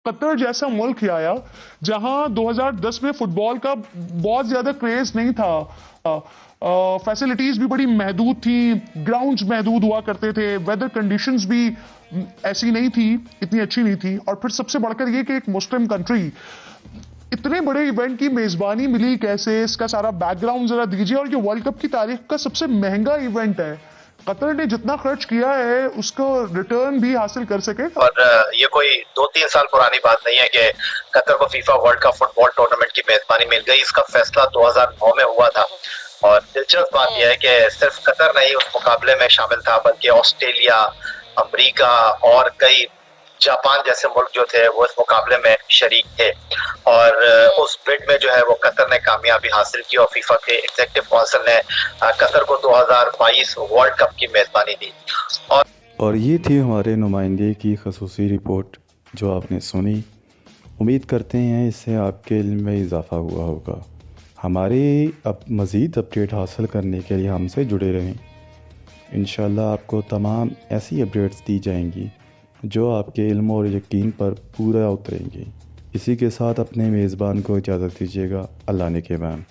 Qatar जैसा मुल्क आया जहां 2010 में फुटबॉल का बहुत ज्यादा क्रेज नहीं था। फैसिलिटीज भी बड़ी महदूद थी, ग्राउंड्स महदूद हुआ करते थे, वेदर कंडीशंस भी ऐसी नहीं थी, इतनी अच्छी नहीं थी। और फिर सबसे बढ़कर ये कि एक मुस्लिम कंट्री, इतने बड़े इवेंट की मेजबानी मिली कैसे, इसका सारा बैकग्राउंड जरा दीजिए। और ये वर्ल्ड कप की तारीख का सबसे महंगा इवेंट है। कतर ने जितना खर्च किया है उसको रिटर्न भी हासिल कर सके। और ये कोई 2-3 साल पुरानी बात नहीं है कि कतर को FIFA world cup football tournament की मेजबानी मिल गई। इसका फैसला 2009 में हुआ था। और दिलचस्प बात यह है कि सिर्फ कतर नहीं उस मुकाबले में शामिल था, बल्कि ऑस्ट्रेलिया, अमेरिका और कई जापान जैसे मुल्क जो थे वो इस मुकाबले में शरीक थे। और उस बिड में जो है वो कतर ने कामयाबी हासिल की और फीफा के एग्जीक्यूटिव काउंसिल ने कतर को 2022 वर्ल्ड कप की मेजबानी दी। और ये थी हमारे नुमाइंदे की खसूसी रिपोर्ट जो आपने सुनी। उम्मीद करते हैं इससे आपके इल्म में इजाफ़ा हुआ होगा। हमारे अब मज़ीद अपडेट हासिल करने के लिए हमसे जुड़े रहें। इंशाल्लाह आपको तमाम ऐसी अपडेट्स दी जाएंगी जो आपके इल्म और यकीन पर पूरा उतरेंगी। इसी के साथ अपने मेज़बान को इजाज़त दीजिएगा। अल्लाह ने के मान।